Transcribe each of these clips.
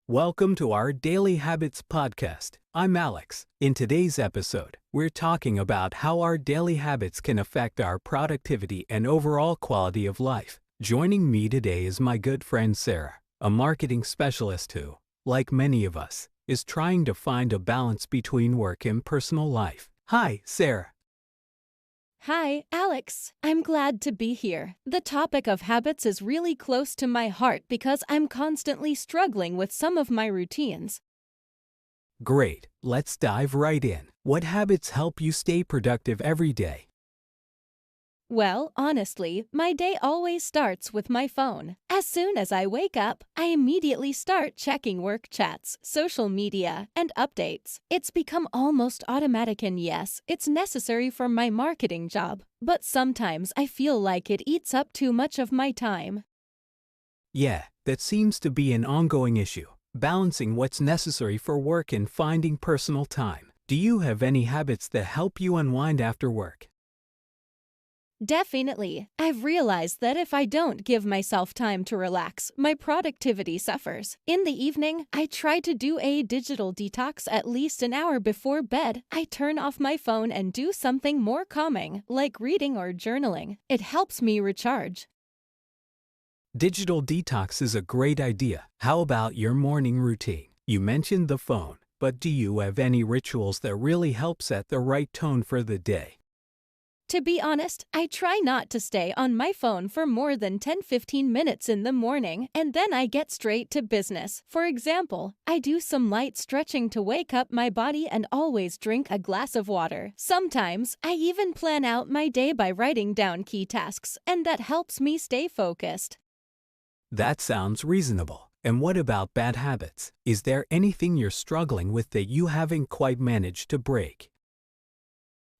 Welcome to our Daily Habits podcast. I'm Alex. In today's episode, we're talking about how our daily habits can affect our productivity and overall quality of life. Joining me today is my good friend Sarah, a marketing specialist who, like many of us, is trying to find a balance between work and personal life. Hi, Sarah. Hi, Alex. I'm glad to be here. The topic of habits is really close to my heart because I'm constantly struggling with some of my routines. Great. Let's dive right in. What habits help you stay productive every day? Well, honestly, my day always starts with my phone. As soon as I wake up, I immediately start checking work chats, social media, and updates. It's become almost automatic, and yes, it's necessary for my marketing job. But sometimes I feel like it eats up too much of my time. Yeah, that seems to be an ongoing issue. Balancing what's necessary for work and finding personal time. Do you have any habits that help you unwind after work? Definitely. I've realized that if I don't give myself time to relax, my productivity suffers. In the evening, I try to do a digital detox at least an hour before bed. I turn off my phone and do something more calming, like reading or journaling. It helps me recharge. Digital detox is a great idea. How about your morning routine? You mentioned the phone, but do you have any rituals that really help set the right tone for the day? To be honest, I try not to stay on my phone for more than 10-15 minutes in the morning, and then I get straight to business. For example, I do some light stretching to wake up my body and always drink a glass of water. Sometimes, I even plan out my day by writing down key tasks, and that helps me stay focused. That sounds reasonable. And what about bad habits? Is there anything you're struggling with that you haven't quite managed to break?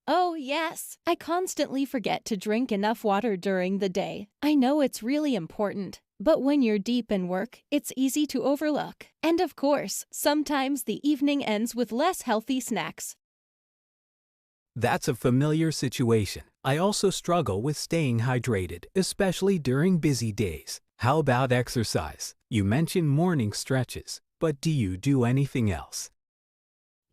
Oh, yes. I constantly forget to drink enough water during the day. I know it's really important, but when you're deep in work, it's easy to overlook. And of course, sometimes the evening ends with less healthy snacks. That's a familiar situation. I also struggle with staying hydrated, especially during busy days. How about exercise? You mentioned morning stretches, but do you do anything else?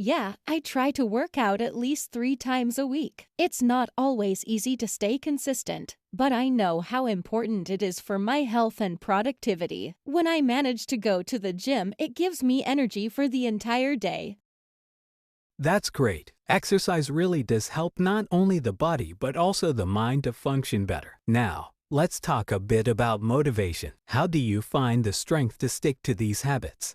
Yeah, I try to work out at least 3 times a week. It's not always easy to stay consistent, but I know how important it is for my health and productivity. When I manage to go to the gym, it gives me energy for the entire day. That's great. Exercise really does help not only the body but also the mind to function better. Now, let's talk a bit about motivation. How do you find the strength to stick to these habits?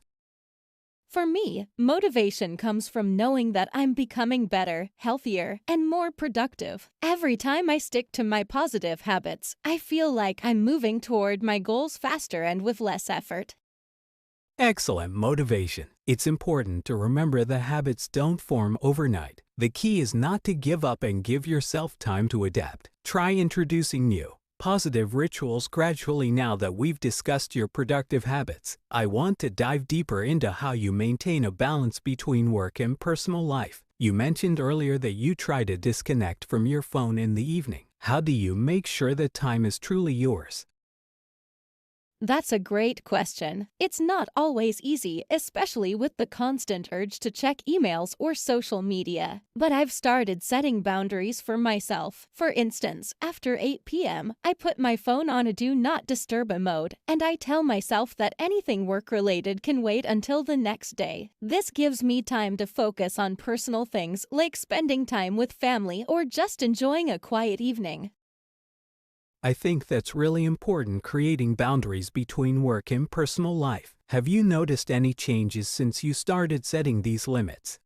For me, motivation comes from knowing that I'm becoming better, healthier, and more productive. Every time I stick to my positive habits, I feel like I'm moving toward my goals faster and with less effort. Excellent motivation. It's important to remember that habits don't form overnight. The key is not to give up and give yourself time to adapt. Try introducing new, positive rituals gradually. Now that we've discussed your productive habits, I want to dive deeper into how you maintain a balance between work and personal life. You mentioned earlier that you try to disconnect from your phone in the evening. How do you make sure that time is truly yours? That's a great question. It's not always easy, especially with the constant urge to check emails or social media. But I've started setting boundaries for myself. For instance, after 8 p.m., I put my phone on a do not disturb mode, and I tell myself that anything work-related can wait until the next day. This gives me time to focus on personal things like spending time with family or just enjoying a quiet evening. I think that's really important, creating boundaries between work and personal life. Have you noticed any changes since you started setting these limits?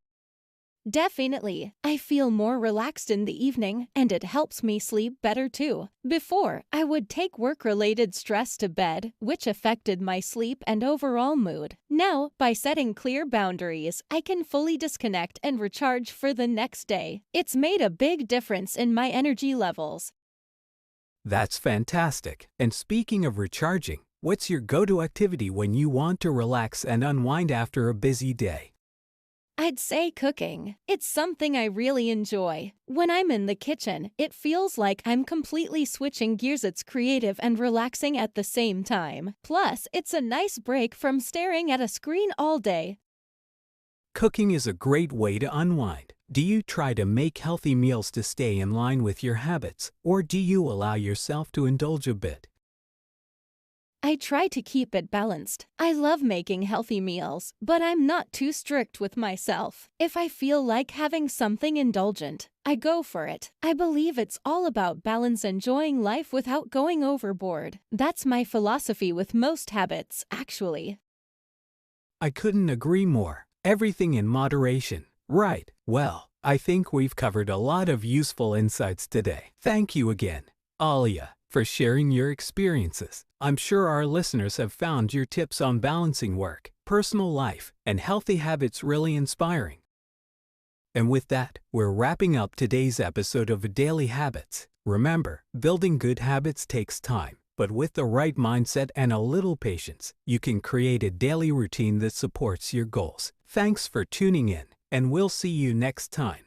Definitely. I feel more relaxed in the evening, and it helps me sleep better too. Before, I would take work-related stress to bed, which affected my sleep and overall mood. Now, by setting clear boundaries, I can fully disconnect and recharge for the next day. It's made a big difference in my energy levels. That's fantastic. And speaking of recharging, what's your go-to activity when you want to relax and unwind after a busy day? I I'd say cooking. It's something I really enjoy. When I'm in the kitchen, it feels like I'm completely switching gears. It's creative and relaxing at the same time. Plus, it's a nice break from staring at a screen all day. Cooking is a great way to unwind. Do you try to make healthy meals to stay in line with your habits, or do you allow yourself to indulge a bit? I try to keep it balanced. I love making healthy meals, but I'm not too strict with myself. If I feel like having something indulgent, I go for it. I believe it's all about balance, enjoying life without going overboard. That's my philosophy with most habits, actually. I couldn't agree more. Everything in moderation. Right. Well, I think we've covered a lot of useful insights today. Thank you again, Alia, for sharing your experiences. I'm sure our listeners have found your tips on balancing work, personal life, and healthy habits really inspiring. And with that, we're wrapping up today's episode of Daily Habits. Remember, building good habits takes time, but with the right mindset and a little patience, you can create a daily routine that supports your goals. Thanks for tuning in, and we'll see you next time.